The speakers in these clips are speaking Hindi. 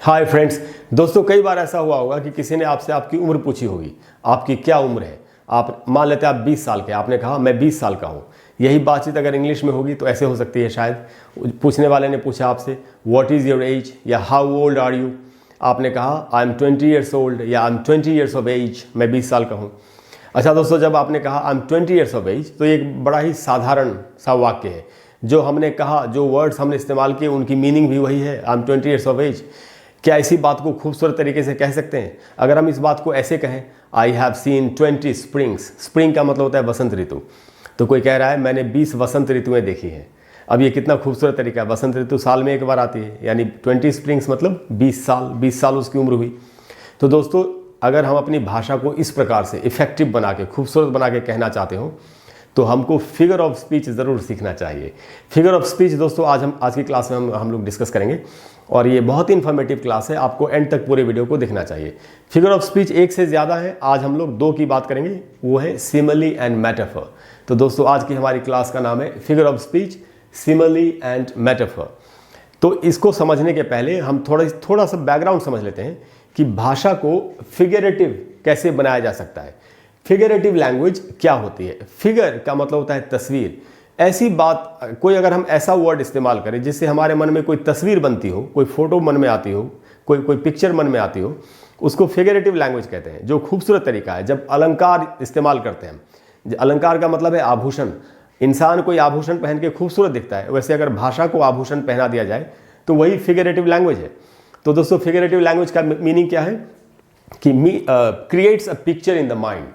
Hi friends. दोस्तों, कई बार ऐसा हुआ होगा कि किसी ने आपसे आपकी उम्र पूछी होगी, आपकी क्या उम्र है। आप मान लेते हैं आप 20 साल के, आपने कहा मैं 20 साल का हूँ। यही बातचीत अगर इंग्लिश में होगी तो ऐसे हो सकती है शायद। पूछने वाले ने पूछा आपसे व्हाट इज़ योर एज या हाउ ओल्ड आर यू। आपने कहा आई एम 20 ईयर्स ओल्ड या I am 20 years of age, मैं 20 साल का हूँ। अच्छा दोस्तों, जब आपने कहा I am 20 years of age तो ये एक बड़ा ही साधारण सा वाक्य है। जो हमने कहा, जो वर्ड्स हमने इस्तेमाल किए, उनकी मीनिंग भी वही है, I am 20 years of age. क्या इसी बात को खूबसूरत तरीके से कह सकते हैं? अगर हम इस बात को ऐसे कहें, I have seen 20 springs. Spring का मतलब होता है वसंत ऋतु। तो कोई कह रहा है मैंने 20 वसंत ऋतुएं देखी हैं। अब ये कितना खूबसूरत तरीका है। वसंत ऋतु साल में एक बार आती है, यानी 20 स्प्रिंग्स मतलब 20 साल उसकी उम्र हुई। तो दोस्तों, अगर हम अपनी भाषा को इस प्रकार से इफेक्टिव बना के, खूबसूरत बना के कहना चाहते हो तो हमको फिगर ऑफ स्पीच ज़रूर सीखना चाहिए। फिगर ऑफ स्पीच दोस्तों आज की क्लास में हम लोग डिस्कस करेंगे और ये बहुत ही इन्फॉर्मेटिव क्लास है। आपको एंड तक पूरे वीडियो को देखना चाहिए। फिगर ऑफ स्पीच एक से ज़्यादा है, आज हम लोग 2 की बात करेंगे, वो है सिमिली एंड मेटाफर। तो दोस्तों, आज की हमारी क्लास का नाम है figure of speech, simile and metaphor. तो इसको समझने के पहले हम थोड़ा सा बैकग्राउंड समझ लेते हैं कि भाषा को फिगरेटिव कैसे बनाया जा सकता है। फिगरेटिव लैंग्वेज क्या होती है? फिगर का मतलब होता है तस्वीर। ऐसी बात, कोई अगर हम ऐसा वर्ड इस्तेमाल करें जिससे हमारे मन में कोई तस्वीर बनती हो, कोई फोटो मन में आती हो, कोई पिक्चर मन में आती हो, उसको फिगरेटिव लैंग्वेज कहते हैं। जो खूबसूरत तरीका है, जब अलंकार इस्तेमाल करते हैं। अलंकार का मतलब है आभूषण। इंसान कोई आभूषण पहन के खूबसूरत दिखता है, वैसे अगर भाषा को आभूषण पहना दिया जाए तो वही फिगरेटिव लैंग्वेज है। तो दोस्तों, फिगरेटिव लैंग्वेज का मीनिंग क्या है कि creates a picture in the mind.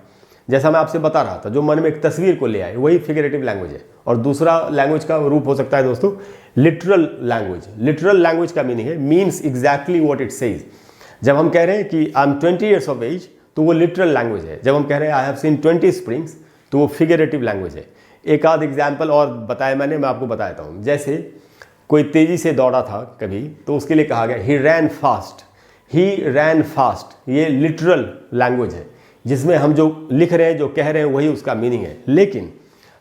जैसा मैं आपसे बता रहा था, जो मन में एक तस्वीर को ले आए, वही फिगरेटिव लैंग्वेज है। और दूसरा लैंग्वेज का रूप हो सकता है दोस्तों लिटरल लैंग्वेज। लिटरल लैंग्वेज का मीनिंग है means exactly what it says. जब हम कह रहे हैं कि I am 20 years of age तो वो लिटरल लैंग्वेज है। जब हम कह रहे हैं आई हैव सीन 20 स्प्रिंग्स तो वो फिगरेटिव लैंग्वेज है। एक आध एग्जाम्पल और बताया मैंने, मैं आपको बताता हूँ। जैसे कोई तेजी से दौड़ा था कभी, तो उसके लिए कहा गया ही रैन फास्ट। ही रैन फास्ट, ये लिटरल लैंग्वेज है जिसमें हम जो लिख रहे हैं, जो कह रहे हैं, वही उसका मीनिंग है। लेकिन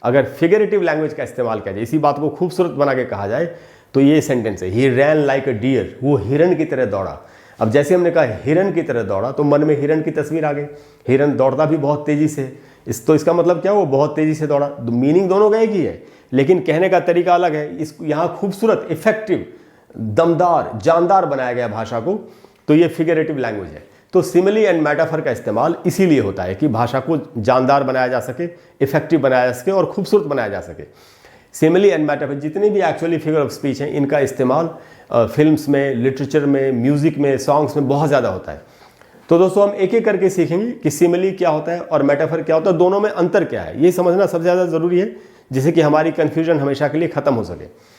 अगर फिगरेटिव लैंग्वेज का इस्तेमाल किया जाए, इसी बात को खूबसूरत बना के कहा जाए, तो ये सेंटेंस है ही रैन लाइक अ डियर। वो हिरन की तरह दौड़ा। अब जैसे हमने कहा हिरन की तरह दौड़ा तो मन में हिरन की तस्वीर आ गई। हिरन दौड़ता भी बहुत तेजी से, तो इसका मतलब क्या, वो बहुत तेजी से दौड़ा। मीनिंग दोनों का एक ही है, लेकिन कहने का तरीका अलग है। इस यहाँ खूबसूरत, इफेक्टिव, दमदार, जानदार बनाया गया भाषा को, तो ये फिगरेटिव लैंग्वेज है। तो सिमिली एंड मेटाफर का इस्तेमाल इसीलिए होता है कि भाषा को जानदार बनाया जा सके, इफेक्टिव बनाया जा सके और खूबसूरत बनाया जा सके। सिमिली एंड मेटाफर जितने भी एक्चुअली फिगर ऑफ स्पीच हैं, इनका इस्तेमाल फिल्म्स में, लिटरेचर में, म्यूजिक में, सॉन्ग्स में बहुत ज़्यादा होता है। तो दोस्तों, हम एक एक करके सीखेंगे कि सिमिली क्या होता है और मेटाफर क्या होता है, दोनों में अंतर क्या है, ये समझना सबसे ज़्यादा ज़रूरी है, जिससे कि हमारी कन्फ्यूजन हमेशा के लिए ख़त्म हो सके।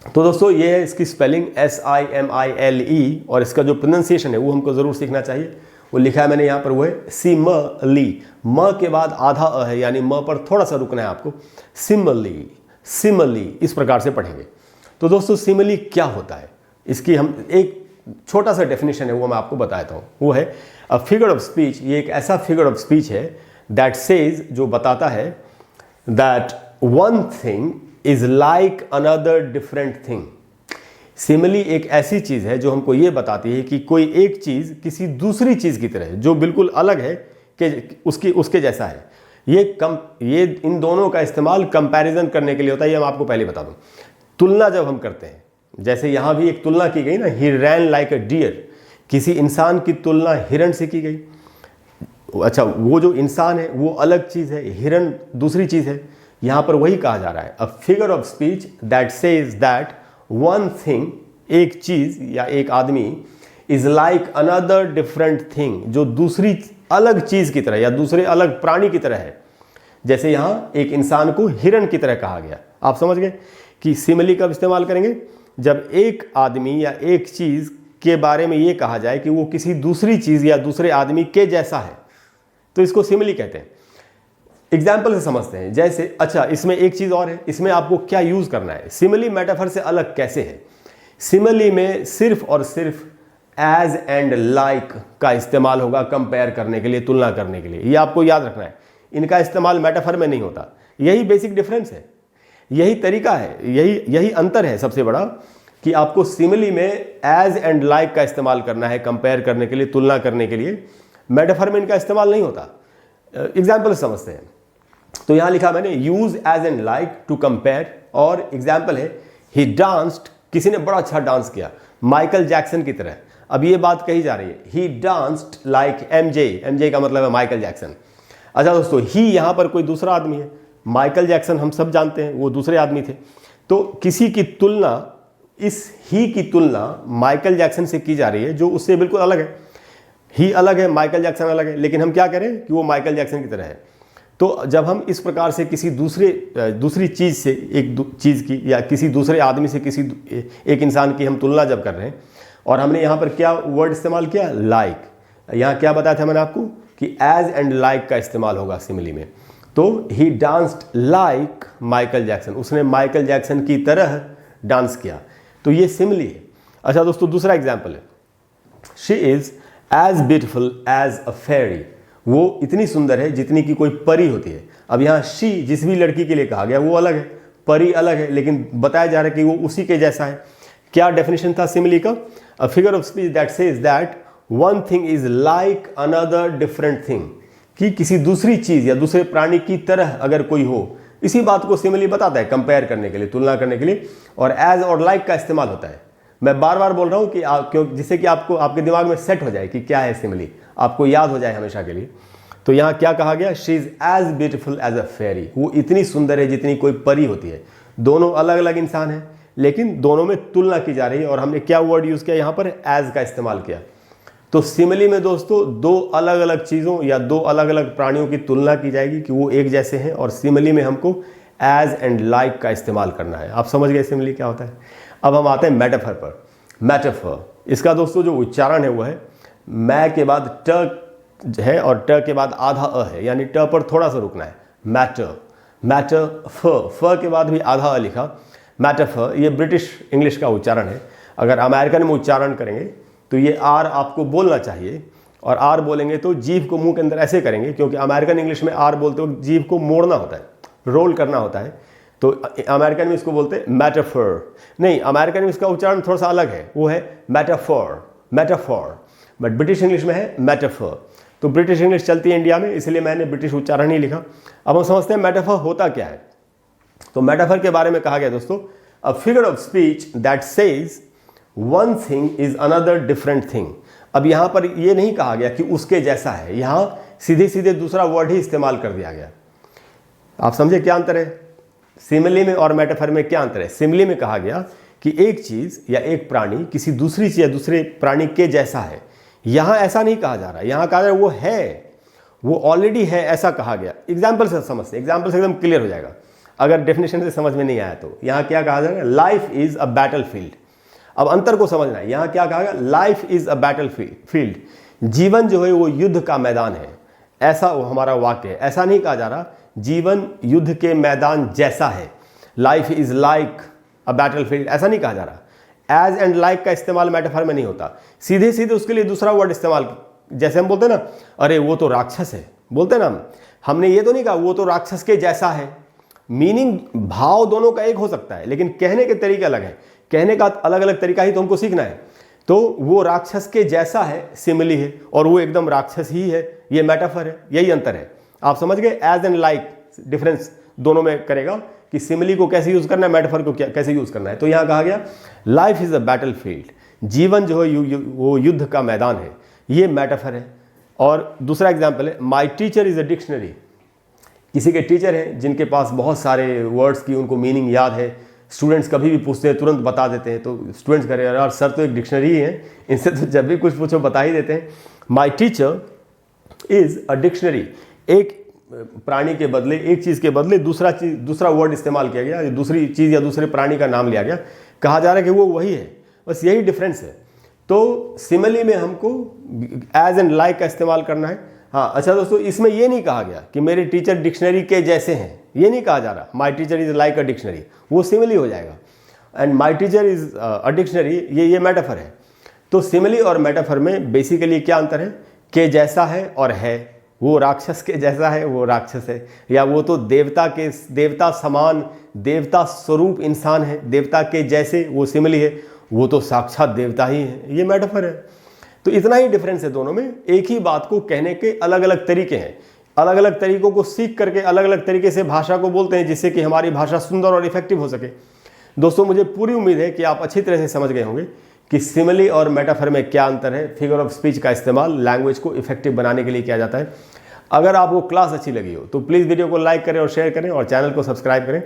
तो दोस्तों, ये है इसकी स्पेलिंग SIMILE, और इसका जो प्रोनाउंसिएशन है वो हमको ज़रूर सीखना चाहिए। वो लिखा है मैंने यहाँ पर, वो है सिमली। म के बाद आधा अ है, यानी म पर थोड़ा सा रुकना है आपको। सिमली, सिमली, इस प्रकार से पढ़ेंगे। तो दोस्तों, सिमली क्या होता है, इसकी हम एक छोटा सा डेफिनेशन है, वो मैं आपको बताता हूँ। वो है अ फिगर ऑफ स्पीच। ये एक ऐसा फिगर ऑफ स्पीच है दैट सेज, जो बताता है that one thing is like another different thing. Simile एक ऐसी चीज है जो हमको ये बताती है कि कोई एक चीज किसी दूसरी चीज की तरह है, जो बिल्कुल अलग है, कि उसके जैसा है। ये इन दोनों का इस्तेमाल कंपैरिजन करने के लिए होता है। ये मैं आपको पहले बता दूं। तुलना जब हम करते हैं, जैसे यहां भी एक तुलना की गई ना, ही रैन लाइक अ डियर। किसी इंसान की तुलना हिरन से की गई। अच्छा, वो जो इंसान है वो अलग चीज है, हिरन दूसरी चीज है। यहां पर वही कहा जा रहा है, a figure of speech that says that one thing, एक चीज या एक आदमी, is like another different thing, जो दूसरी अलग चीज की तरह या दूसरे अलग प्राणी की तरह है। जैसे यहां एक इंसान को हिरन की तरह कहा गया। आप समझ गए कि सिमिली कब इस्तेमाल करेंगे? जब एक आदमी या एक चीज के बारे में यह कहा जाए कि वो किसी दूसरी चीज या दूसरे आदमी के जैसा है, तो इसको सिमिली कहते हैं। एग्जाम्पल से समझते हैं। जैसे, अच्छा, इसमें एक चीज और है, इसमें आपको क्या यूज करना है, सिमिली मेटाफर से अलग कैसे है। सिमिली में सिर्फ और सिर्फ एज एंड लाइक का इस्तेमाल होगा कंपेयर करने के लिए, तुलना करने के लिए। ये आपको याद रखना है। इनका इस्तेमाल मेटाफर में नहीं होता। यही बेसिक डिफरेंस है, यही तरीका है, यही अंतर है सबसे बड़ा। कि आपको सिमिली में एज एंड लाइक का इस्तेमाल करना है, कंपेयर करने के लिए, तुलना करने के लिए। मेटाफर में इनका इस्तेमाल नहीं होता। एग्जाम्पल समझते हैं। तो यहां लिखा मैंने use as and like to compare, और एग्जाम्पल है ही डांस्ड, किसी ने बड़ा अच्छा डांस किया माइकल जैक्सन की तरह। अब ये बात कही जा रही है he danced like MJ, MJ का मतलब है माइकल जैक्सन। अच्छा दोस्तों, ही यहां पर कोई दूसरा आदमी है, माइकल जैक्सन हम सब जानते हैं वो दूसरे आदमी थे। तो किसी की तुलना, इस ही की तुलना माइकल जैक्सन से की जा रही है जो उससे बिल्कुल अलग है। ही अलग है, माइकल जैक्सन अलग है, लेकिन हम क्या करें कि वो माइकल जैक्सन की तरह है। तो जब हम इस प्रकार से किसी दूसरी चीज़ से, एक चीज़ की या किसी दूसरे आदमी से किसी एक इंसान की हम तुलना जब कर रहे हैं, और हमने यहाँ पर क्या वर्ड इस्तेमाल किया, लाइक। यहाँ क्या बताया था मैंने आपको कि एज एंड लाइक का इस्तेमाल होगा सिमिली में। तो ही डांस्ड लाइक माइकल जैक्सन, उसने माइकल जैक्सन की तरह डांस किया, तो ये सिमिली है। अच्छा दोस्तों, दूसरा एग्जाम्पल है she is as beautiful as a fairy, वो इतनी सुंदर है जितनी की कोई परी होती है। अब यहाँ शी जिस भी लड़की के लिए कहा गया वो अलग है, परी अलग है, लेकिन बताया जा रहा है कि वो उसी के जैसा है। क्या डेफिनेशन था सिमिली का, a figure of speech that says that one thing is like another different thing, कि किसी दूसरी चीज या दूसरे प्राणी की तरह अगर कोई हो, इसी बात को सिमिली बताता है कंपेयर करने के लिए, तुलना करने के लिए। और एज और लाइक का इस्तेमाल होता है। मैं बार बार बोल रहा हूं कि क्यों, जिससे कि आपको आपके दिमाग में सेट हो जाए कि क्या है सिमिली, आपको याद हो जाए हमेशा के लिए। तो यहाँ क्या कहा गया, she is as beautiful as a fairy, वो इतनी सुंदर है जितनी कोई परी होती है। दोनों अलग अलग इंसान हैं, लेकिन दोनों में तुलना की जा रही है। और हमने क्या वर्ड यूज किया यहाँ पर, एज का इस्तेमाल किया। तो सिमिली में दोस्तों दो अलग अलग चीज़ों या दो अलग अलग प्राणियों की तुलना की जाएगी कि वो एक जैसे हैं, और सिमिली में हमको एज एंड लाइक का इस्तेमाल करना है। आप समझ गए सिमिली क्या होता है। अब हम आते हैं मेटाफर पर। मेटाफर, इसका दोस्तों जो उच्चारण है वो है मै के बाद ट है और ट के बाद आधा अ है, यानी ट पर थोड़ा सा रुकना है। मैटर, मैटर, फ के बाद भी आधा अ लिखा, मेटाफर। ये ब्रिटिश इंग्लिश का उच्चारण है। अगर अमेरिकन में उच्चारण करेंगे तो ये आर आपको बोलना चाहिए, और आर बोलेंगे तो जीभ को मुंह के अंदर ऐसे करेंगे, क्योंकि अमेरिकन इंग्लिश में आर बोलते वक्त जीभ को मोड़ना होता है, रोल करना होता है। तो अमेरिकन में इसको बोलते हैं मेटाफर। नहीं, अमेरिकन में इसका उच्चारण थोड़ा सा अलग है, वो है metaphor, metaphor. But British English में है मेटाफर। तो ब्रिटिश इंग्लिश चलती है इंडिया में, इसलिए मैंने ब्रिटिश उच्चारण ही लिखा। अब हम समझते हैं मेटाफर होता क्या है। तो मेटाफर के बारे में कहा गया दोस्तों, a figure of speech that says one thing is another different thing. अब यहां पर यह नहीं कहा गया कि उसके जैसा है, यहां सीधे सीधे दूसरा वर्ड ही इस्तेमाल कर दिया गया। आप समझे क्या अंतर है सिमिली में और मेटाफर में? क्या अंतर है? सिमिली में कहा गया कि एक चीज या एक प्राणी किसी दूसरी चीज या दूसरे प्राणी के जैसा है। यहां ऐसा नहीं कहा जा रहा, यहां कहा जा रहा है वो है, वो ऑलरेडी है, ऐसा कहा गया। एग्जाम्पल से समझते, एग्जाम्पल से एकदम क्लियर हो जाएगा अगर डेफिनेशन से समझ में नहीं आया तो। यहां क्या कहा जा रहा है, life is a battle field. अब अंतर को समझना है, यहां क्या कहा गया, life is a battle field, जीवन जो है वो युद्ध का मैदान है, ऐसा वो हमारा वाक्य है। ऐसा नहीं कहा जा रहा जीवन युद्ध के मैदान जैसा है, life is like a battle field, ऐसा नहीं कहा जा रहा। एज एंड लाइक का इस्तेमाल मेटाफर में नहीं होता, सीधे सीधे उसके लिए दूसरा वर्ड इस्तेमाल, जैसे हम बोलते हैं ना, अरे वो तो राक्षस है, बोलते हैं ना, हमने ये तो नहीं कहा वो तो राक्षस के जैसा है। मीनिंग, भाव दोनों का एक हो सकता है, लेकिन कहने के तरीके अलग है, कहने का अलग अलग तरीका ही तो हमको सीखना है। तो वो राक्षस के जैसा है सिमिली है, और वो एकदम राक्षस ही है, ये मेटाफर है, यही अंतर है। आप समझ गए, एज एंड लाइक डिफरेंस दोनों में करेगा कि सिमिली को कैसे यूज करना है, मेटाफर को कैसे यूज करना है। तो यहां कहा गया life is a battle field, जीवन जो है वो युद्ध का मैदान है, ये मेटाफर है। और दूसरा एग्जाम्पल है my teacher is a dictionary. किसी के टीचर हैं जिनके पास बहुत सारे वर्ड्स की उनको मीनिंग याद है, स्टूडेंट्स कभी भी पूछते हैं तुरंत बता देते हैं, तो स्टूडेंट्स कह रहे हैं यार सर तो एक डिक्शनरी ही है, इनसे तो जब भी कुछ पूछो बता ही देते हैं। My teacher is a dictionary, एक प्राणी के बदले, एक चीज़ के बदले दूसरा वर्ड इस्तेमाल किया गया, दूसरी चीज़ या दूसरे प्राणी का नाम लिया गया, कहा जा रहा है कि वो वही है, बस यही डिफरेंस है। तो सिमिली में हमको एज एंड लाइक का इस्तेमाल करना है। हाँ अच्छा दोस्तों, इसमें ये नहीं कहा गया कि मेरे टीचर डिक्शनरी के जैसे हैं, ये नहीं कहा जा रहा my teacher is like a dictionary, वो सिमिली हो जाएगा। And my teacher is a dictionary, ये मेटाफर है। तो सिमिली और मेटाफर में बेसिकली क्या अंतर है, के जैसा है और है, वो राक्षस के जैसा है, वो राक्षस है, या वो तो देवता समान, देवता स्वरूप इंसान है, देवता के जैसे वो सिमिली है, वो तो साक्षात देवता ही है। ये मेटाफर है। तो इतना ही डिफरेंस है दोनों में। एक ही बात को कहने के अलग अलग तरीके हैं, अलग अलग तरीकों को सीख करके अलग अलग तरीके से भाषा को बोलते हैं, जिससे कि हमारी भाषा सुंदर और इफेक्टिव हो सके। दोस्तों, मुझे पूरी उम्मीद है कि आप अच्छी तरह से समझ गए होंगे कि सिमिली और मेटाफर में क्या अंतर है, फिगर ऑफ स्पीच का इस्तेमाल लैंग्वेज को इफेक्टिव बनाने के लिए किया जाता है। अगर आपको क्लास अच्छी लगी हो तो प्लीज़ वीडियो को लाइक करें और शेयर करें और चैनल को सब्सक्राइब करें।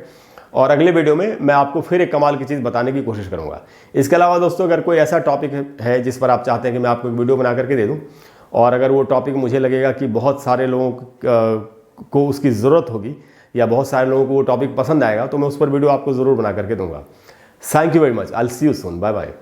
और अगले वीडियो में मैं आपको फिर एक कमाल की चीज़ बताने की कोशिश करूंगा। इसके अलावा दोस्तों, अगर कोई ऐसा टॉपिक है जिस पर आप चाहते हैं कि मैं आपको एक वीडियो बना करके दे दूं, और अगर वो टॉपिक मुझे लगेगा कि बहुत सारे लोगों को उसकी ज़रूरत होगी या बहुत सारे लोगों को वो टॉपिक पसंद आएगा, तो मैं उस पर वीडियो आपको ज़रूर बना करके दूंगा। Thank you very much. I will see you soon. Bye bye.